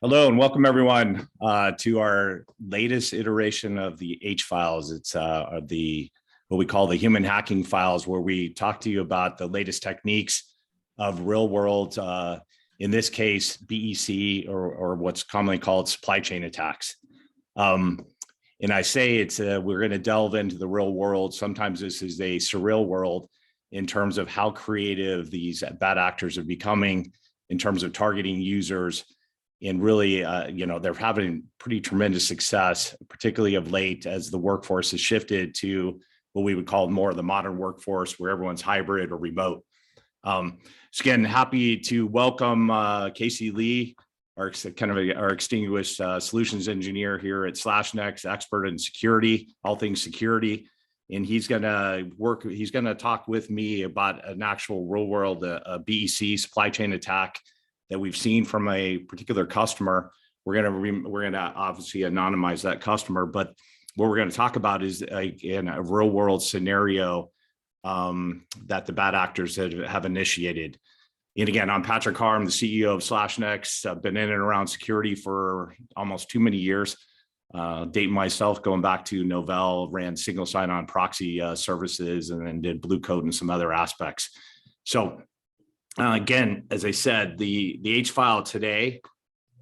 Hello and welcome everyone to our latest iteration of the H files. It's what we call the human hacking files, where we talk to you about the latest techniques of real world, in this case, BEC or what's commonly called supply chain attacks. And I say we're going to delve into the real world. Sometimes this is a surreal world in terms of how creative these bad actors are becoming in terms of targeting users. And really, they're having pretty tremendous success, particularly of late, as the workforce has shifted to what we would call more of the modern workforce, where everyone's hybrid or remote. So again, happy to welcome Casey Lee, our extinguished solutions engineer here at SlashNext, expert in security, all things security. And he's going to talk with me about an actual real world BEC supply chain attack that we've seen from a particular customer. We're going to obviously anonymize that customer, but what we're going to talk about is a real world scenario that the bad actors have initiated. And again, I'm Patrick Harr, I'm the CEO of SlashNext. I've been in and around security for almost too many years. Dating myself, going back to Novell, ran single sign-on proxy services, and then did Blue Coat and some other aspects. So again, as I said, the H file today,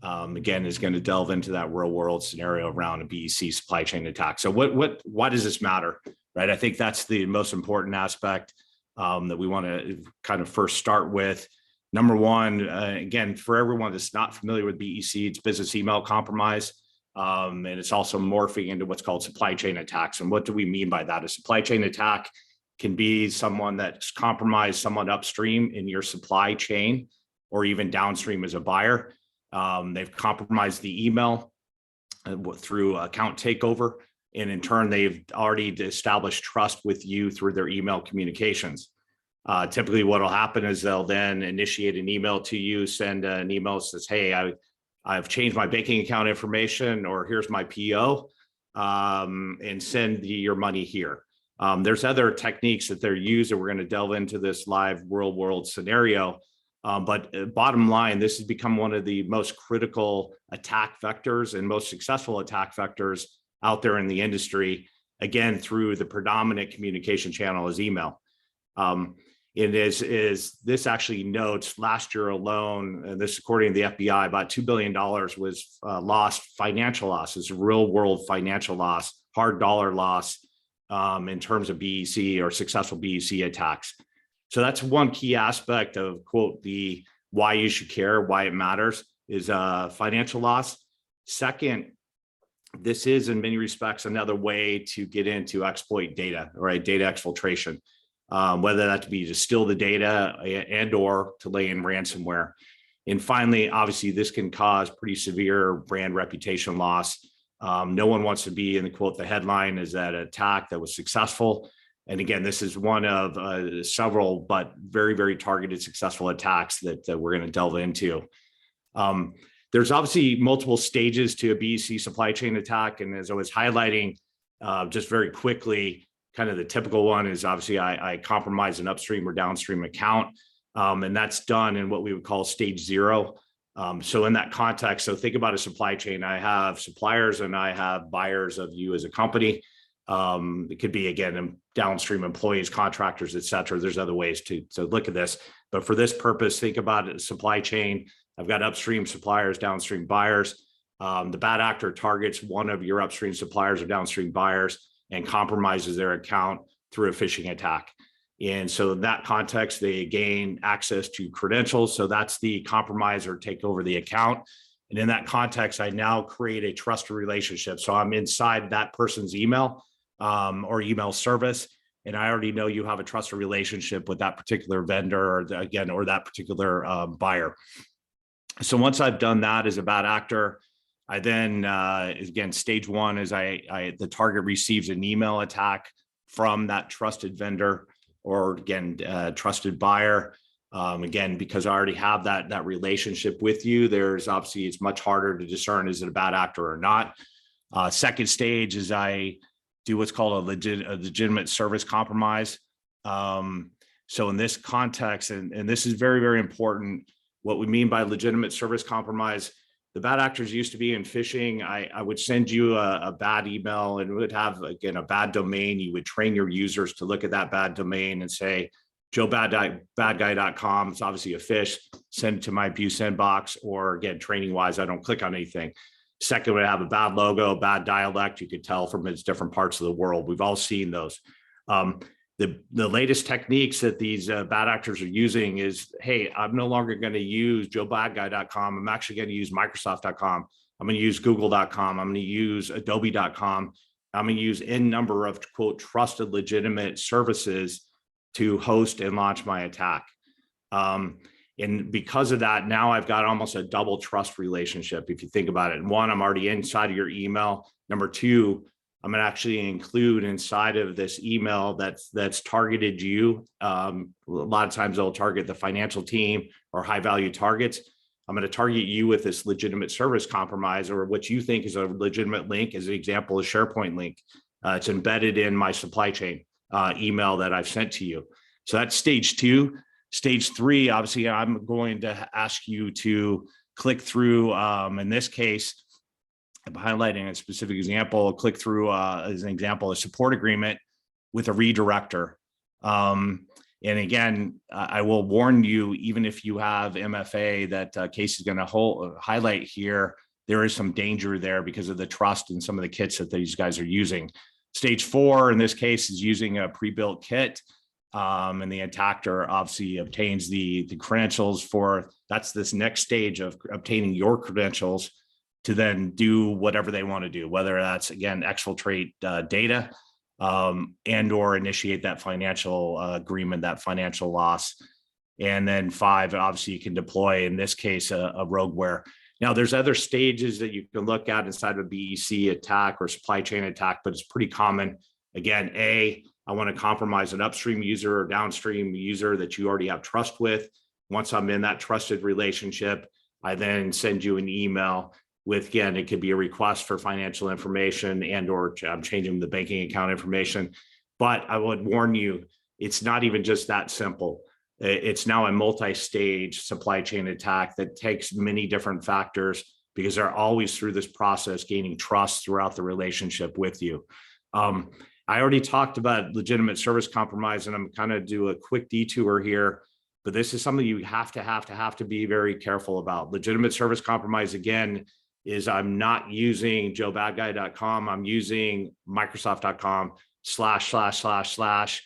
again, is going to delve into that real world scenario around a BEC supply chain attack. So why does this matter, right? I think that's the most important aspect that we want to kind of first start with. Number one, again, for everyone that's not familiar with BEC, it's business email compromise. And it's also morphing into what's called supply chain attacks. And what do we mean by that? A supply chain attack can be someone that's compromised someone upstream in your supply chain or even downstream as a buyer. They've compromised the email through account takeover. And in turn, they've already established trust with you through their email communications. Typically, what will happen is they'll then initiate an email to you, send an email that says, hey, I've changed my banking account information, or here's my PO, and send your money here. There's other techniques that they're used, and we're going to delve into this live real world scenario. But bottom line, this has become one of the most critical attack vectors and most successful attack vectors out there in the industry, again, through the predominant communication channel is email. It is this actually notes last year alone, and this according to the FBI, about $2 billion was lost, financial losses, real world financial loss, hard dollar loss in terms of BEC or successful BEC attacks. So that's one key aspect of, quote, the why you should care, why it matters, is financial loss. Second, this is in many respects another way to get into exploit data, right? Data exfiltration. Whether that to be to steal the data and or to lay in ransomware. And finally, obviously, this can cause pretty severe brand reputation loss. No one wants to be in the quote, the headline is that attack that was successful. And again, this is one of several, but very, very targeted successful attacks that we're going to delve into. There's obviously multiple stages to a BEC supply chain attack. And as I was highlighting just very quickly, kind of the typical one is obviously I compromise an upstream or downstream account, and that's done in what we would call stage 0. So in that context, so think about a supply chain. I have suppliers and I have buyers of you as a company. It could be, again, downstream employees, contractors, et cetera. There's other ways to look at this. But for this purpose, think about a supply chain. I've got upstream suppliers, downstream buyers. The bad actor targets one of your upstream suppliers or downstream buyers and compromises their account through a phishing attack. And so in that context, they gain access to credentials. So that's the compromise or take over the account. And in that context, I now create a trusted relationship. So I'm inside that person's email or email service, and I already know you have a trusted relationship with that particular vendor or that particular buyer. So once I've done that as a bad actor, I then, again, stage 1 is the target receives an email attack from that trusted vendor or, again, trusted buyer. Again, because I already have that relationship with you, obviously it's much harder to discern, is it a bad actor or not. Second stage is I do what's called a legitimate service compromise. So in this context, and this is very, very important, what we mean by legitimate service compromise, the bad actors used to be in phishing. I would send you a bad email and it would have, again, a bad domain. You would train your users to look at that bad domain and say, joebadguy.com. It's obviously a phish. Send it to my abuse inbox, or again, training wise, I don't click on anything. Second, would have a bad logo, bad dialect. You could tell from its different parts of the world. We've all seen those. The latest techniques that these bad actors are using is, hey, I'm no longer going to use joebadguy.com. I'm actually going to use Microsoft.com. I'm going to use Google.com. I'm going to use Adobe.com. I'm going to use n number of, quote, trusted, legitimate services to host and launch my attack. And because of that, now I've got almost a double trust relationship, if you think about it. And one, I'm already inside of your email. Number two, I'm going to actually include inside of this email that's targeted you. A lot of times they'll target the financial team or high value targets. I'm going to target you with this legitimate service compromise, or what you think is a legitimate link. As an example, a SharePoint link. It's embedded in my supply chain email that I've sent to you. So that's stage two. Stage three, obviously, I'm going to ask you to click through, in this case, I'm highlighting a specific example, click through, as an example, a support agreement with a redirector. And again, I will warn you, even if you have MFA that Casey's going to highlight here, there is some danger there because of the trust and some of the kits that these guys are using. Stage four, in this case, is using a pre-built kit. And the attacker obviously obtains the credentials for, that's this next stage of obtaining your credentials to then do whatever they want to do, whether that's, again, exfiltrate data and or initiate that financial agreement, that financial loss. And then five, obviously you can deploy, in this case, a rogueware. Now there's other stages that you can look at inside of a BEC attack or supply chain attack, but it's pretty common. Again, I want to compromise an upstream user or downstream user that you already have trust with. Once I'm in that trusted relationship, I then send you an email with, again, it could be a request for financial information and or I'm changing the banking account information. But I would warn you, it's not even just that simple. It's now a multi-stage supply chain attack that takes many different factors, because they're always through this process gaining trust throughout the relationship with you. I already talked about legitimate service compromise, and I'm kind of do a quick detour here, but this is something you have to be very careful about. Legitimate service compromise, again, is I'm not using joebadguy.com. I'm using Microsoft.com ////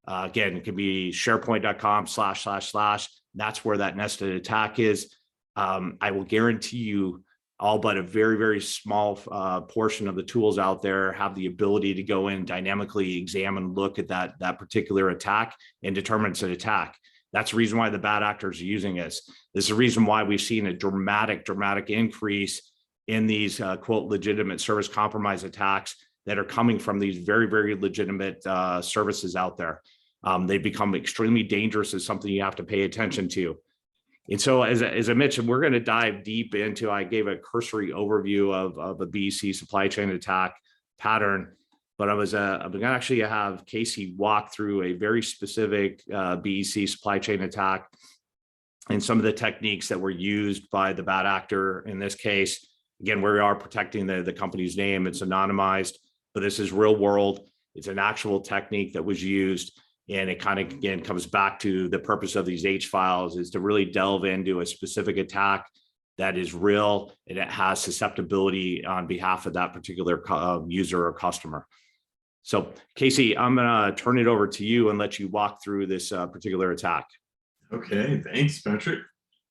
again, it can be SharePoint.com ///. That's where that nested attack is. I will guarantee you, all but a very, very small portion of the tools out there have the ability to go in, dynamically examine, look at that particular attack and determine it's an attack. That's the reason why the bad actors are using this. This is the reason why we've seen a dramatic increase in these quote legitimate service compromise attacks that are coming from these very, very legitimate services out there. They've become extremely dangerous as something you have to pay attention to. And so, as I mentioned, we're going to dive deep into, I gave a cursory overview of a BEC supply chain attack pattern, but I'm going to actually have Casey walk through a very specific BEC supply chain attack and some of the techniques that were used by the bad actor. In this case, again, we are protecting the company's name. It's anonymized, but this is real world. It's an actual technique that was used. And it kind of, again, comes back to the purpose of these H files is to really delve into a specific attack that is real and it has susceptibility on behalf of that particular user or customer. So Casey, I'm going to turn it over to you and let you walk through this particular attack. Okay, thanks, Patrick.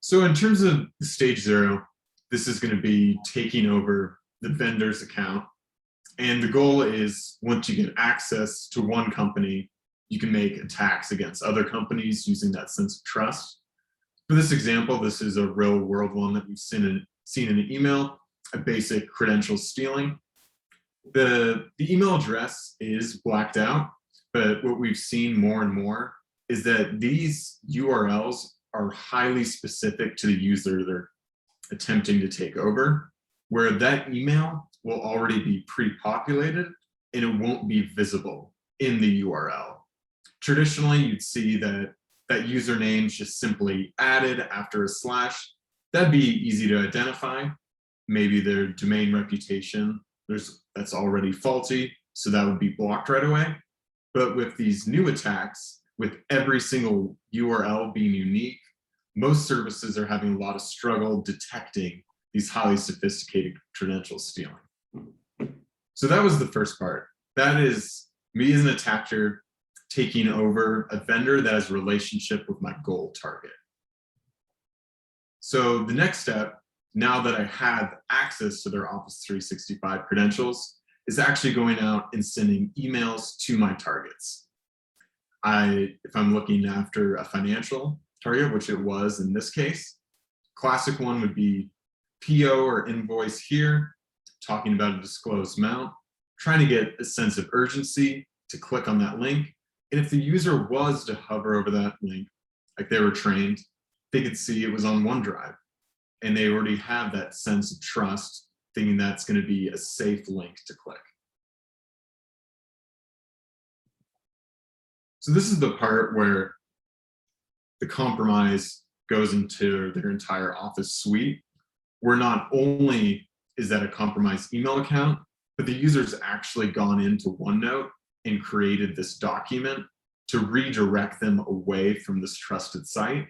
So in terms of stage 0, this is going to be taking over the vendor's account. And the goal is, once you get access to one company, you can make attacks against other companies using that sense of trust. For this example, this is a real world one that we've seen in an email, a basic credential stealing. The email address is blacked out, but what we've seen more and more is that these URLs are highly specific to the user they're attempting to take over, where that email will already be pre-populated and it won't be visible in the URL. Traditionally, you'd see that username is just simply added after a slash. That'd be easy to identify. maybe their domain reputation, that's already faulty, so that would be blocked right away. But with these new attacks, with every single URL being unique, most services are having a lot of struggle detecting these highly sophisticated credential stealing. So that was the first part. That is me as an attacker taking over a vendor that has a relationship with my goal target. So the next step, now that I have access to their Office 365 credentials, is actually going out and sending emails to my targets. If I'm looking after a financial target, which it was in this case, classic one would be PO or invoice here, talking about a disclosed amount, trying to get a sense of urgency to click on that link. And if the user was to hover over that link, like they were trained, they could see it was on OneDrive. And they already have that sense of trust, thinking that's going to be a safe link to click. So this is the part where the compromise goes into their entire Office suite, where not only is that a compromised email account, but the user's actually gone into OneNote and created this document to redirect them away from this trusted site.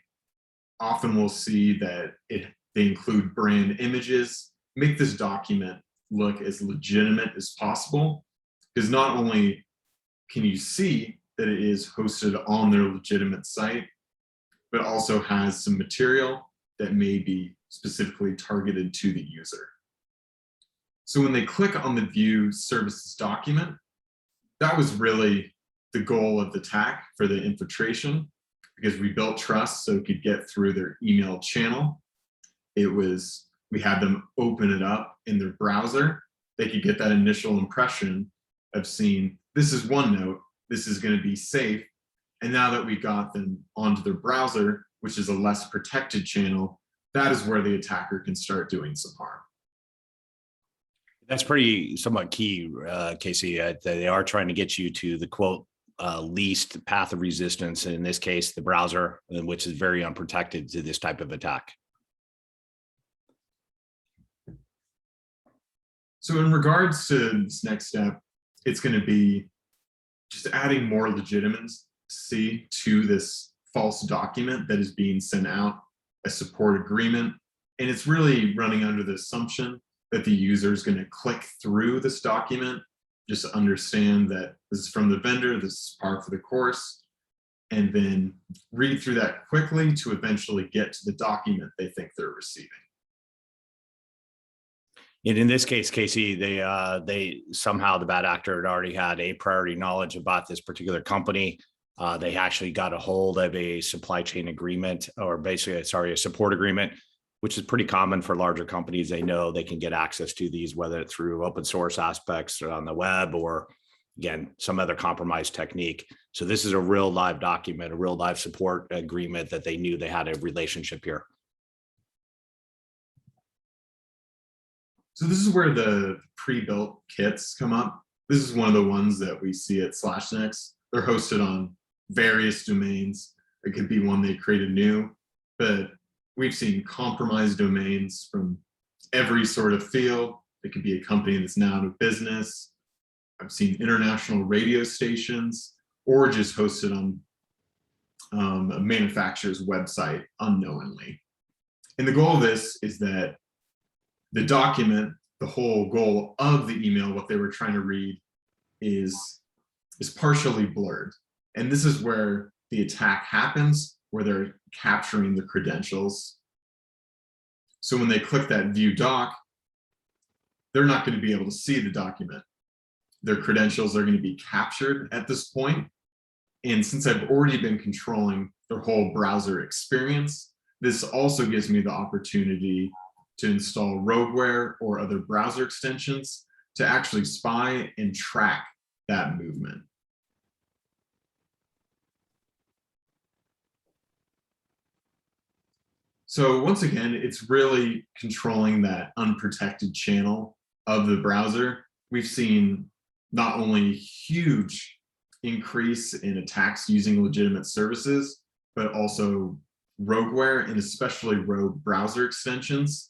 Often we'll see that they include brand images, make this document look as legitimate as possible, because not only can you see that it is hosted on their legitimate site, but also has some material that may be specifically targeted to the user. So when they click on the View Services document, that was really the goal of the attack for the infiltration, because we built trust so it could get through their email channel. We had them open it up in their browser. They could get that initial impression of seeing, this is OneNote, this is going to be safe. And now that we got them onto their browser, which is a less protected channel, that is where the attacker can start doing some harm. That's pretty somewhat key, Casey. They are trying to get you to the quote least path of resistance, in this case, the browser, which is very unprotected to this type of attack. So in regards to this next step, it's going to be just adding more legitimacy to this false document that is being sent out, a support agreement. And it's really running under the assumption that the user is going to click through this document, just understand that this is from the vendor, this is par for the course, and then read through that quickly to eventually get to the document they think they're receiving. And in this case, Casey, they somehow, the bad actor had already had a priority knowledge about this particular company. They actually got a hold of a supply chain agreement, or basically, sorry, a support agreement, which is pretty common for larger companies. They know they can get access to these, whether it's through open source aspects on the web or, again, some other compromise technique. So this is a real live document, a real live support agreement that they knew they had a relationship here. So this is where the pre-built kits come up. This is one of the ones that we see at SlashNext. They're hosted on various domains. It could be one they created new, but we've seen compromised domains from every sort of field. It could be a company that's now out of business. I've seen international radio stations, or just hosted on a manufacturer's website unknowingly. And the goal of this is that the document, the whole goal of the email, what they were trying to read, is partially blurred. And this is where the attack happens, where they're capturing the credentials. So when they click that view doc, they're not going to be able to see the document. Their credentials are going to be captured at this point. And since I've already been controlling their whole browser experience, this also gives me the opportunity to install rogueware or other browser extensions to actually spy and track that movement. So once again, it's really controlling that unprotected channel of the browser. We've seen not only huge increase in attacks using legitimate services, but also rogueware and especially rogue browser extensions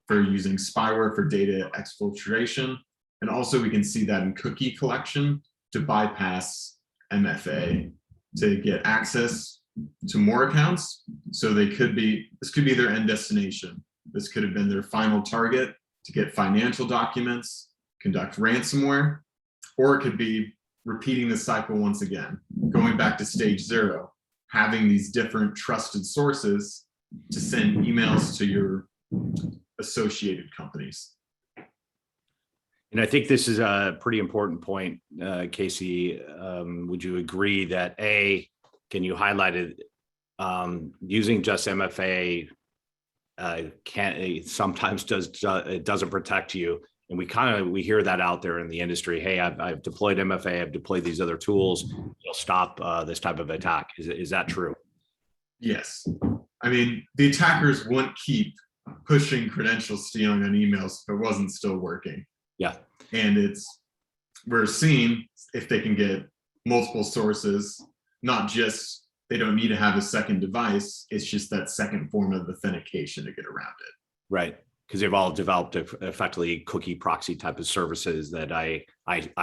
for using spyware for data exfiltration. And also we can see that in cookie collection to bypass MFA to get access to more accounts. So this could be their end destination. This could have been their final target to get financial documents, conduct ransomware, or it could be repeating the cycle once again, going back to stage 0, having these different trusted sources to send emails to your associated companies. And I think this is a pretty important point, Casey. Would you agree that can you highlight it? Using just MFA sometimes it doesn't protect you, and we hear that out there in the industry. Hey, I've deployed MFA, I've deployed these other tools. You'll stop this type of attack. Is that true? Yes. I mean, the attackers wouldn't keep pushing credential stealing on emails if it wasn't still working. Yeah. And we're seeing if they can get multiple sources, not just, they don't need to have a second device. It's just that second form of authentication to get around it. Right. Because they've all developed effectively cookie proxy type of services that I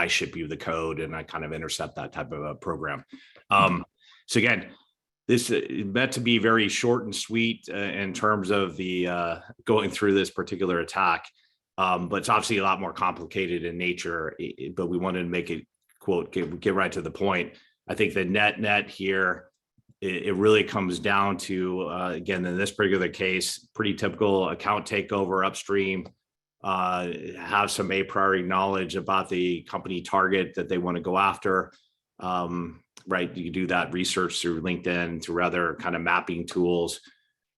ship you the code and I kind of intercept that type of a program. So again, this is meant to be very short and sweet in terms of the going through this particular attack. But it's obviously a lot more complicated in nature, but we wanted to make it, quote, get right to the point. I think the net here, it really comes down to, again, in this particular case, pretty typical account takeover upstream, have some a priori knowledge about the company target that they want to go after, right? You can do that research through LinkedIn, through other kind of mapping tools.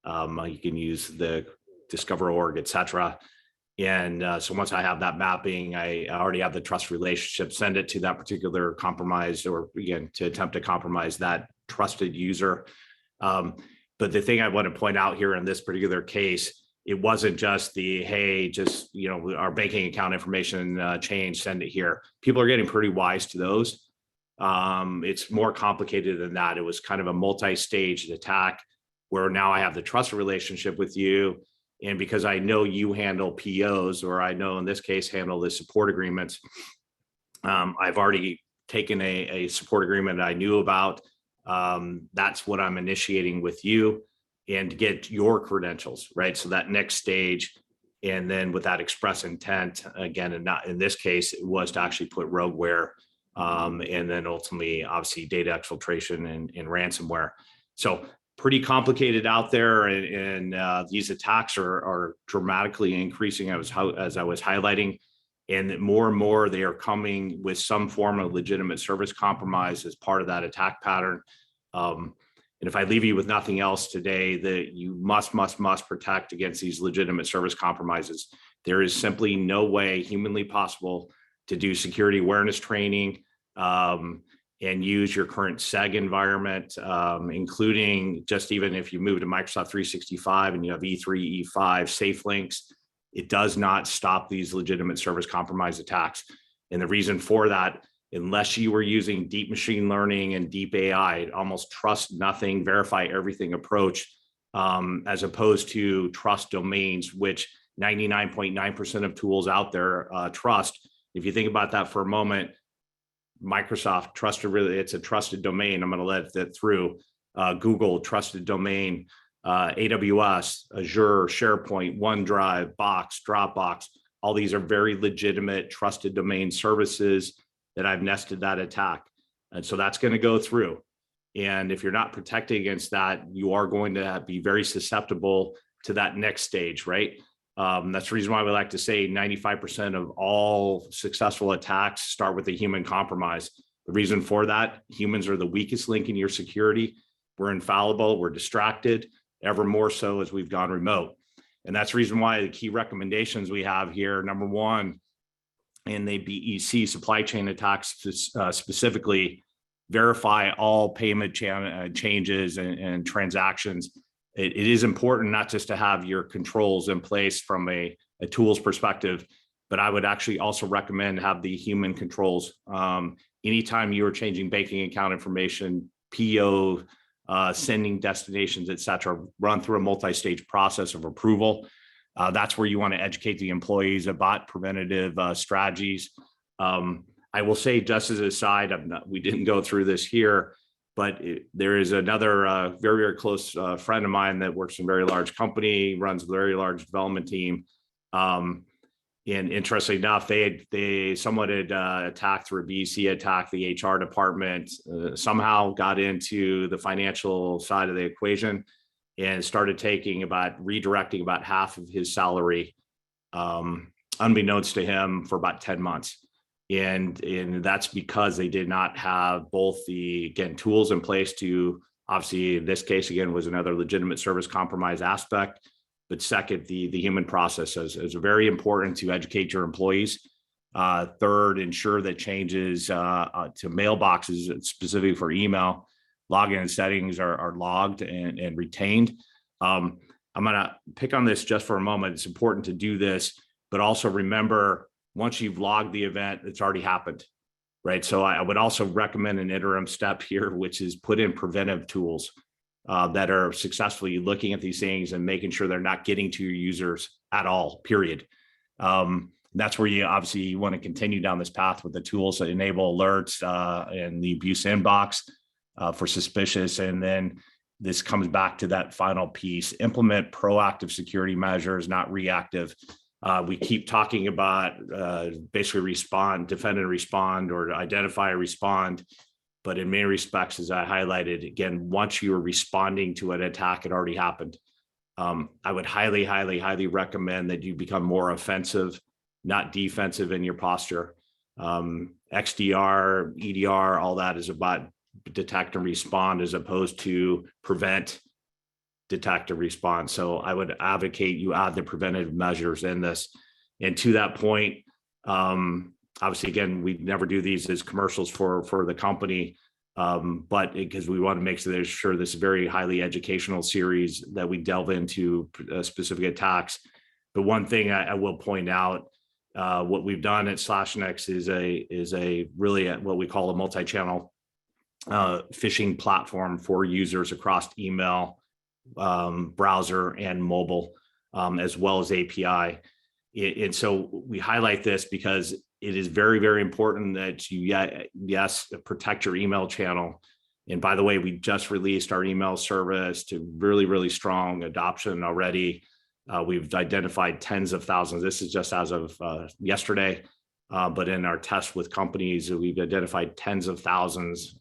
You can use the Discover.org, et cetera. And so once I have that mapping, I already have the trust relationship, send it to that particular compromised, or again, to attempt to compromise that trusted user. But the thing I want to point out here in this particular case, it wasn't just hey, just, our banking account information changed, send it here. People are getting pretty wise to those. It's more complicated than that. It was kind of a multi-staged attack where now I have the trust relationship with you. And because I know you handle POs, or I know in this case handle the support agreements, I've already taken a support agreement I knew about. That's what I'm initiating with you, and to get your credentials, right? So that next stage, and then with that express intent, again, and not in this case, it was to actually put rogueware, and then ultimately, obviously, data exfiltration and ransomware. So pretty complicated out there, and these attacks are dramatically increasing as I was highlighting, and more they are coming with some form of legitimate service compromise as part of that attack pattern. And if I leave you with nothing else today, that you must protect against these legitimate service compromises. There is simply no way humanly possible to do security awareness training and use your current SEG environment, including just even if you move to Microsoft 365 and you have E3, E5, safe links, it does not stop these legitimate service compromise attacks. And the reason for that, unless you were using deep machine learning and deep AI, almost trust nothing, verify everything approach, as opposed to trust domains, which 99.9% of tools out there trust. If you think about that for a moment, Microsoft trusted, it's a trusted domain. I'm going to let that through. Google, trusted domain. AWS, Azure, SharePoint, OneDrive, Box, Dropbox. All these are very legitimate trusted domain services that I've nested that attack. And so that's going to go through. And if you're not protecting against that, you are going to be very susceptible to that next stage, right? That's the reason why we like to say 95% of all successful attacks start with a human compromise. The reason for that, humans are the weakest link in your security. We're infallible, we're distracted, ever more so as we've gone remote. And that's the reason why the key recommendations we have here, number one, in the BEC supply chain attacks specifically, verify all payment changes and transactions. It is important not just to have your controls in place from a tools perspective, but I would actually also recommend have the human controls. Anytime you are changing banking account information, PO, sending destinations, et cetera, run through a multi-stage process of approval. That's where you want to educate the employees about preventative strategies. I will say, just as a side, we didn't go through this here, but there is another very, very close friend of mine that works in a very large company, runs a very large development team. And interestingly enough, someone had attacked through a BC attack the HR department, somehow got into the financial side of the equation and started redirecting about half of his salary, unbeknownst to him, for about 10 months. And that's because they did not have both tools in place to, obviously in this case, again, was another legitimate service compromise aspect. But second, the human process is very important to educate your employees. Third, ensure that changes to mailboxes, specifically for email, login and settings are logged and retained. I'm going to pick on this just for a moment. It's important to do this, but also remember, once you've logged the event, it's already happened, right? So I would also recommend an interim step here, which is put in preventive tools that are successfully looking at these things and making sure they're not getting to your users at all, period. That's where you want to continue down this path with the tools that enable alerts and the abuse inbox for suspicious. And then this comes back to that final piece: implement proactive security measures, not reactive. We keep talking about basically defend and respond, or identify and respond. But in many respects, as I highlighted, again, once you are responding to an attack, it already happened. I would highly, highly, highly recommend that you become more offensive, not defensive in your posture. XDR, EDR, all that is about detect and respond, as opposed to prevent, detect, and respond. So I would advocate you add the preventative measures in this. And to that point, obviously, again, we never do these as commercials for the company, but because we want to make sure this is a very highly educational series that we delve into specific attacks. But one thing I will point out, what we've done at SlashNext is a really what we call a multi-channel phishing platform for users across email, browser, and mobile, as well as API. And so we highlight this because it is very, very important that you, protect your email channel. And by the way, we just released our email service to really, really strong adoption already. We've identified tens of thousands. This is just as of yesterday. But in our tests with companies, we've identified tens of thousands,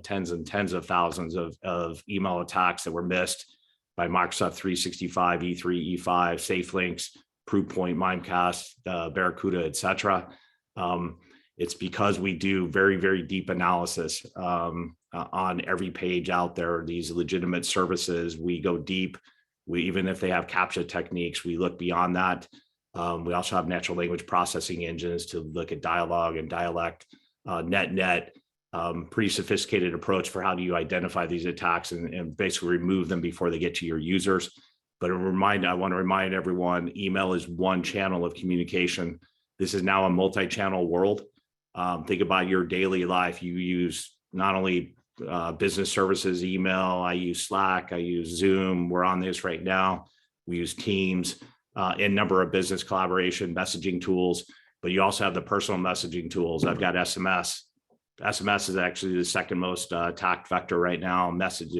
tens and tens of thousands of email attacks that were missed by Microsoft 365, E3, E5, SafeLinks, Proofpoint, Mimecast, Barracuda, et cetera. It's because we do very, very deep analysis on every page out there. These legitimate services, we go deep. Even if they have CAPTCHA techniques, we look beyond that. We also have natural language processing engines to look at dialogue and dialect, net, pretty sophisticated approach for how do you identify these attacks and basically remove them before they get to your users. But I want to remind everyone, email is one channel of communication. This is now a multi-channel world. Think about your daily life. You use not only business services, email, I use Slack, I use Zoom. We're on this right now. We use Teams, a number of business collaboration messaging tools, but you also have the personal messaging tools. I've got SMS. SMS is actually the second most attacked vector right now. Message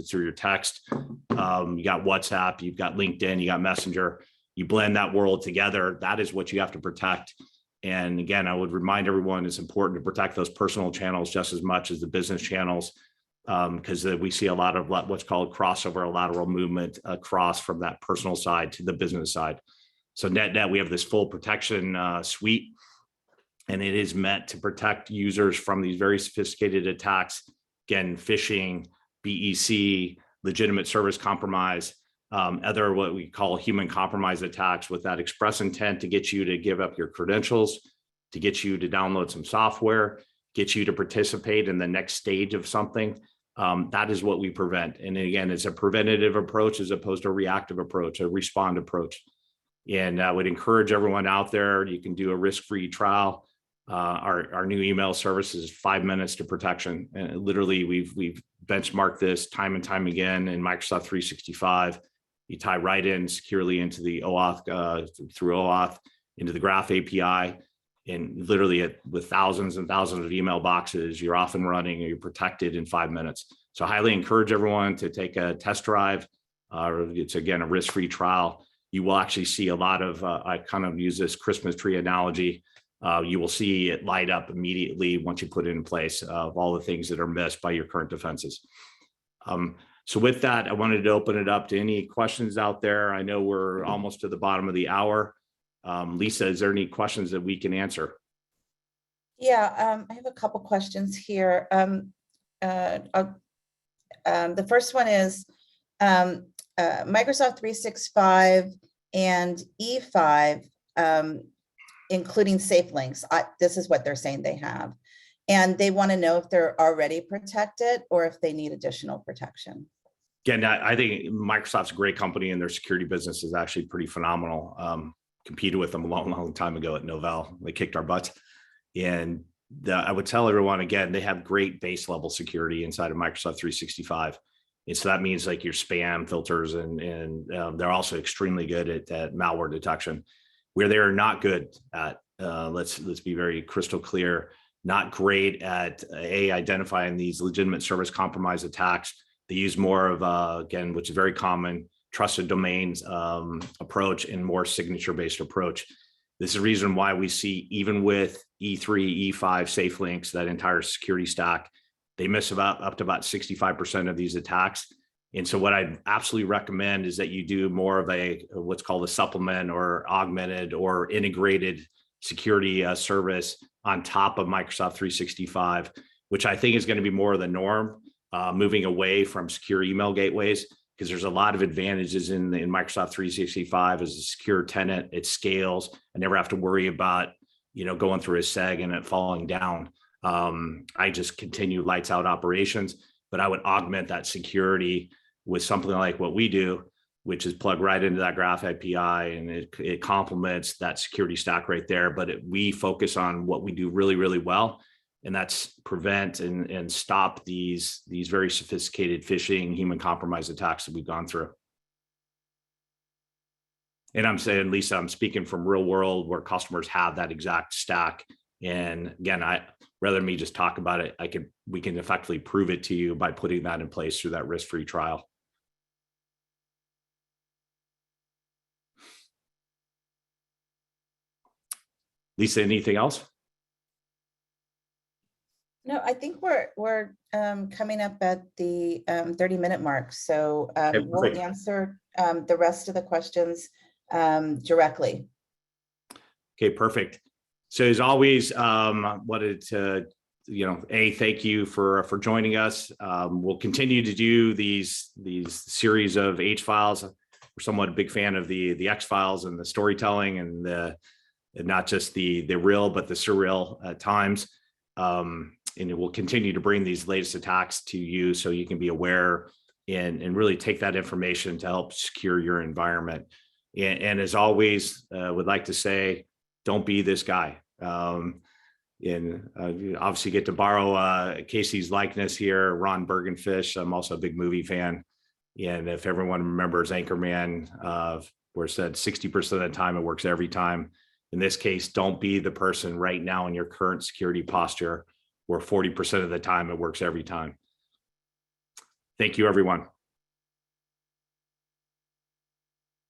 through your text. You got WhatsApp, you've got LinkedIn, you got Messenger. You blend that world together. That is what you have to protect. And again, I would remind everyone it's important to protect those personal channels just as much as the business channels, because we see a lot of what's called crossover, or lateral movement across from that personal side to the business side. So net, we have this full protection suite, and it is meant to protect users from these very sophisticated attacks. Again, phishing, BEC, legitimate service compromise, other what we call human compromise attacks with that express intent to get you to give up your credentials, to get you to download some software, get you to participate in the next stage of something. That is what we prevent. And again, it's a preventative approach as opposed to a reactive approach, a respond approach. And I would encourage everyone out there, you can do a risk-free trial. Our new email service is 5 minutes to protection. And literally, we've benchmarked this time and time again in Microsoft 365. You tie right in securely into the OAuth, through OAuth, into the Graph API, and literally with thousands and thousands of email boxes, you're off and running, and you're protected in 5 minutes. So I highly encourage everyone to take a test drive. It's, again, a risk-free trial. You will actually see a lot of, I kind of use this Christmas tree analogy. You will see it light up immediately once you put it in place of all the things that are missed by your current defenses. So with that, I wanted to open it up to any questions out there. I know we're almost to the bottom of the hour. Lisa, is there any questions that we can answer? Yeah, I have a couple questions here. The first one is Microsoft 365 and E5, including safe links. This is what they're saying they have. And they want to know if they're already protected or if they need additional protection. Again, I think Microsoft's a great company, and their security business is actually pretty phenomenal. Competed with them a long time ago at Novell. They kicked our butts. And I would tell everyone, again, they have great base level security inside of Microsoft 365. And so that means like your spam filters, and they're also extremely good at malware detection. Where they are not good at, let's be very crystal clear, not great at identifying these legitimate service compromise attacks. They use more of, again, which is very common, trusted domains approach and more signature-based approach. This is the reason why we see, even with E3, E5 safe links, that entire security stack, they miss up to about 65% of these attacks. And so what I absolutely recommend is that you do more of what's called a supplement or augmented or integrated security service on top of Microsoft 365, which I think is going to be more of the norm, moving away from secure email gateways, because there's a lot of advantages in Microsoft 365 as a secure tenant. It scales. I never have to worry about, going through a seg and it falling down. I just continue lights out operations, but I would augment that security with something like what we do, which is plug right into that Graph API, and it complements that security stack right there. But we focus on what we do really, really well, and that's prevent and stop these very sophisticated phishing, human compromise attacks that we've gone through. And I'm saying, Lisa, I'm speaking from real world where customers have that exact stack. And again, rather than me just talk about it, we can effectively prove it to you by putting that in place through that risk-free trial. Lisa, anything else? No, I think we're coming up at the 30-minute mark. So we'll answer the rest of the questions directly. Okay, perfect. So as always, wanted to, thank you for joining us. We'll continue to do these series of H files. We're somewhat a big fan of the X files and the storytelling and not just the real, but the surreal at times. And it will continue to bring these latest attacks to you so you can be aware and really take that information to help secure your environment. And as always, would like to say, don't be this guy. You obviously get to borrow Casey's likeness here, Ron Burgunfish. I'm also a big movie fan. And if everyone remembers Anchorman, where it said 60% of the time it works every time. In this case, don't be the person right now in your current security posture where 40% of the time it works every time. Thank you, everyone.